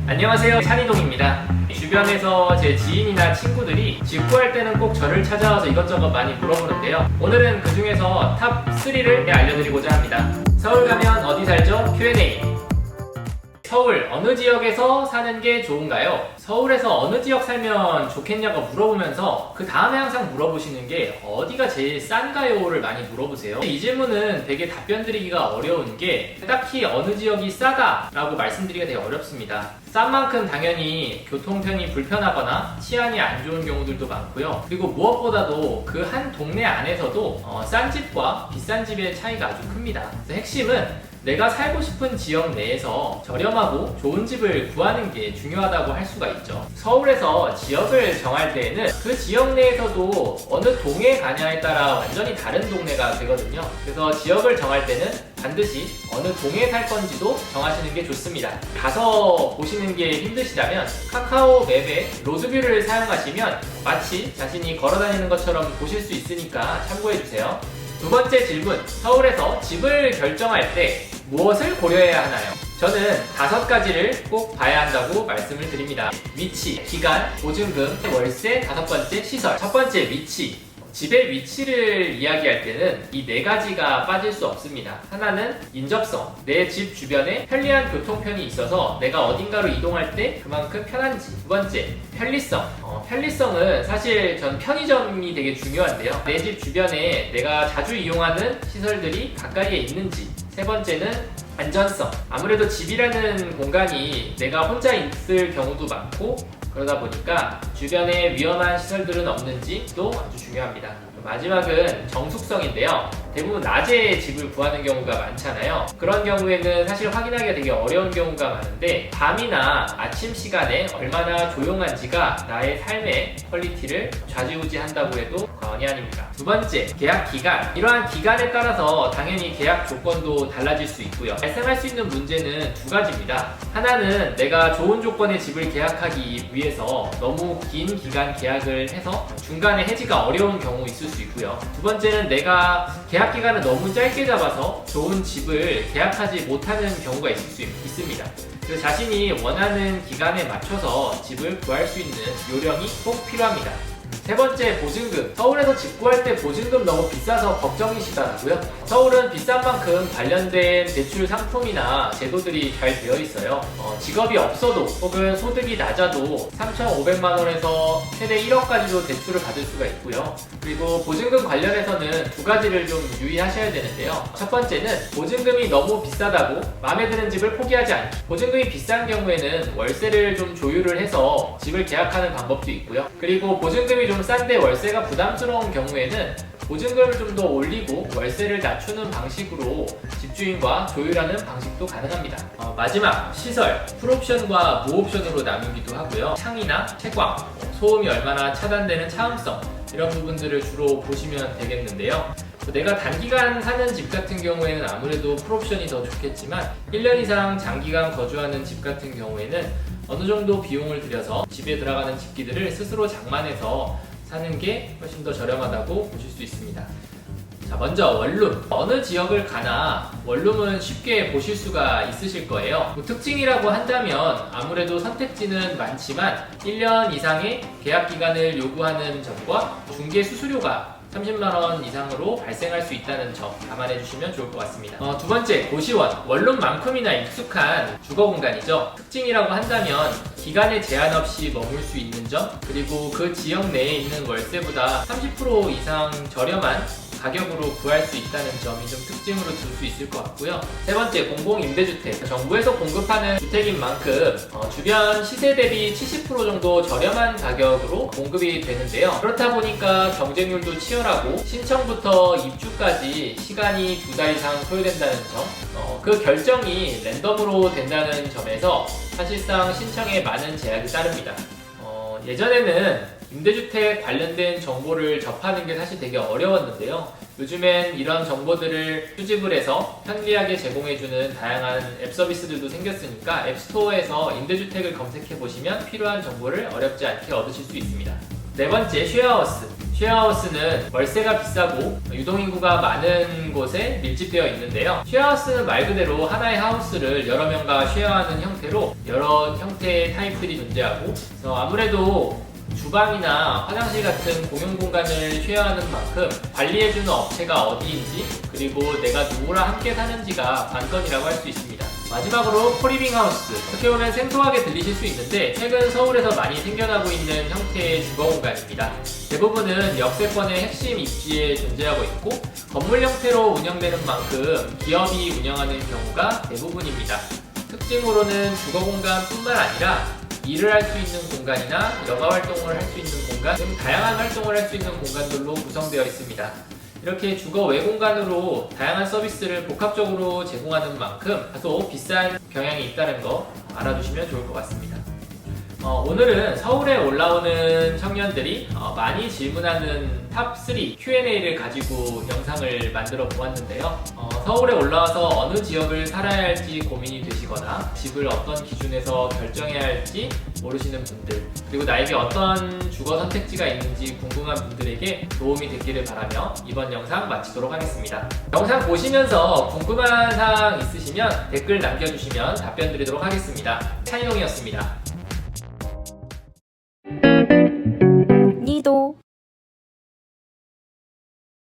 안녕하세요, 산이동입니다. 주변에서 제 지인이나 친구들이 집 구할 때는 꼭 저를 찾아와서 이것저것 많이 물어보는데요. 오늘은 그 중에서 탑 3를 알려드리고자 합니다. 서울 가면 어디 살죠? Q&A. 서울 어느 지역에서 사는 게 좋은가요? 서울에서 어느 지역 살면 좋겠냐고 물어보면서 그 다음에 항상 물어보시는 게 어디가 제일 싼가요?를 많이 물어보세요. 이 질문은 되게 답변 드리기가 어려운 게 딱히 어느 지역이 싸다 라고 말씀드리기가 되게 어렵습니다. 싼 만큼 당연히 교통편이 불편하거나 치안이 안 좋은 경우들도 많고요. 그리고 무엇보다도 그 한 동네 안에서도 싼 집과 비싼 집의 차이가 아주 큽니다. 그래서 핵심은 내가 살고 싶은 지역 내에서 저렴하고 좋은 집을 구하는 게 중요하다고 할 수가 있죠. 서울에서 지역을 정할 때에는 그 지역 내에서도 어느 동에 가냐에 따라 완전히 다른 동네가 되거든요. 그래서 지역을 정할 때는 반드시 어느 동에 살 건지도 정하시는 게 좋습니다. 가서 보시는 게 힘드시다면 카카오 맵에 로드뷰를 사용하시면 마치 자신이 걸어다니는 것처럼 보실 수 있으니까 참고해주세요. 두 번째 질문, 서울에서 집을 결정할 때 무엇을 고려해야 하나요? 저는 5가지를 꼭 봐야 한다고 말씀을 드립니다. 위치, 기간, 보증금, 월세, 5번째 시설. 첫 번째 위치. 집의 위치를 이야기할 때는 이 4가지가 빠질 수 없습니다. 하나는 인접성, 내 집 주변에 편리한 교통편이 있어서 내가 어딘가로 이동할 때 그만큼 편한지. 두 번째, 편리성. 편리성은 사실 전 편의점이 되게 중요한데요. 내 집 주변에 내가 자주 이용하는 시설들이 가까이에 있는지. 세 번째는 안전성. 아무래도 집이라는 공간이 내가 혼자 있을 경우도 많고 그러다 보니까 주변에 위험한 시설들은 없는지도 아주 중요합니다. 마지막은 정숙성인데요. 대부분 낮에 집을 구하는 경우가 많잖아요. 그런 경우에는 사실 확인하기가 되게 어려운 경우가 많은데 밤이나 아침 시간에 얼마나 조용한지가 나의 삶의 퀄리티를 좌지우지한다고 해도 과언이 아닙니다. 두 번째, 계약 기간. 이러한 기간에 따라서 당연히 계약 조건도 달라질 수 있고요. 발생할 수 있는 문제는 2가지입니다. 하나는 내가 좋은 조건의 집을 계약하기 위해서 너무 긴 기간 계약을 해서 중간에 해지가 어려운 경우 있을 수 있고요. 두 번째는 내가 계약 기간을 너무 짧게 잡아서 좋은 집을 계약하지 못하는 경우가 있을 수 있습니다. 그래서 자신이 원하는 기간에 맞춰서 집을 구할 수 있는 요령이 꼭 필요합니다. 세 번째, 보증금. 서울에서 집 구할 때 보증금 너무 비싸서 걱정이시더라고요. 서울은 비싼 만큼 관련된 대출 상품이나 제도들이 잘 되어 있어요. 직업이 없어도 혹은 소득이 낮아도 3,500만 원에서 최대 1억까지도 대출을 받을 수가 있고요. 그리고 보증금 관련해서는 2가지를 좀 유의하셔야 되는데요. 첫 번째는 보증금이 너무 비싸다고 마음에 드는 집을 포기하지 않기. 보증금이 비싼 경우에는 월세를 좀 조율을 해서 집을 계약하는 방법도 있고요. 그리고 보증금이 좀 싼데 월세가 부담스러운 경우에는 보증금을 좀 더 올리고 월세를 낮추는 방식으로 집주인과 조율하는 방식도 가능합니다. 마지막, 시설. 풀옵션과 무옵션으로 나누기도 하고요. 창이나 채광, 소음이 얼마나 차단되는 차음성, 이런 부분들을 주로 보시면 되겠는데요. 내가 단기간 사는 집 같은 경우에는 아무래도 풀옵션이 더 좋겠지만 1년 이상 장기간 거주하는 집 같은 경우에는 어느 정도 비용을 들여서 집에 들어가는 집기들을 스스로 장만해서 사는 게 훨씬 더 저렴하다고 보실 수 있습니다. 자, 먼저 원룸. 어느 지역을 가나 원룸은 쉽게 보실 수가 있으실 거예요. 특징이라고 한다면 아무래도 선택지는 많지만 1년 이상의 계약 기간을 요구하는 점과 중개 수수료가 30만 원 이상으로 발생할 수 있다는 점 감안해 주시면 좋을 것 같습니다. 두 번째, 고시원. 원룸만큼이나 익숙한 주거 공간이죠. 특징이라고 한다면 기간에 제한 없이 머물 수 있는 점, 그리고 그 지역 내에 있는 월세보다 30% 이상 저렴한 가격으로 구할 수 있다는 점이 좀 특징으로 들 수 있을 것 같고요. 세 번째, 공공임대주택. 정부에서 공급하는 주택인 만큼 주변 시세 대비 70% 정도 저렴한 가격으로 공급이 되는데요. 그렇다 보니까 경쟁률도 치열하고 신청부터 입주까지 시간이 2달 이상 소요된다는 점, 그 결정이 랜덤으로 된다는 점에서 사실상 신청에 많은 제약이 따릅니다. 예전에는 임대주택 관련된 정보를 접하는 게 사실 되게 어려웠는데요. 요즘엔 이런 정보들을 수집을 해서 편리하게 제공해주는 다양한 앱 서비스들도 생겼으니까 앱스토어에서 임대주택을 검색해 보시면 필요한 정보를 어렵지 않게 얻으실 수 있습니다. 네 번째, 쉐어하우스. 쉐어하우스는 월세가 비싸고 유동인구가 많은 곳에 밀집되어 있는데요. 쉐어하우스는 말 그대로 하나의 하우스를 여러 명과 쉐어하는 형태로 여러 형태의 타입들이 존재하고, 그래서 아무래도 주방이나 화장실 같은 공용 공간을 쉐어하는 만큼 관리해주는 업체가 어디인지, 그리고 내가 누구랑 함께 사는지가 관건이라고 할 수 있습니다. 마지막으로 코리빙하우스, 어떻게 보면 생소하게 들리실 수 있는데 최근 서울에서 많이 생겨나고 있는 형태의 주거 공간입니다. 대부분은 역세권의 핵심 입지에 존재하고 있고 건물 형태로 운영되는 만큼 기업이 운영하는 경우가 대부분입니다. 특징으로는 주거 공간뿐만 아니라 일을 할 수 있는 공간이나 여가 활동을 할 수 있는 공간 등 다양한 활동을 할 수 있는 공간들로 구성되어 있습니다. 이렇게 주거 외 공간으로 다양한 서비스를 복합적으로 제공하는 만큼 다소 비싼 경향이 있다는 거 알아두시면 좋을 것 같습니다. 오늘은 서울에 올라오는 청년들이 많이 질문하는 탑3 Q&A를 가지고 영상을 만들어 보았는데요. 서울에 올라와서 어느 지역을 살아야 할지 고민이 되시거나 집을 어떤 기준에서 결정해야 할지 모르시는 분들, 그리고 나에게 어떤 주거 선택지가 있는지 궁금한 분들에게 도움이 됐기를 바라며 이번 영상 마치도록 하겠습니다. 영상 보시면서 궁금한 사항 있으시면 댓글 남겨주시면 답변 드리도록 하겠습니다. 찬용이었습니다.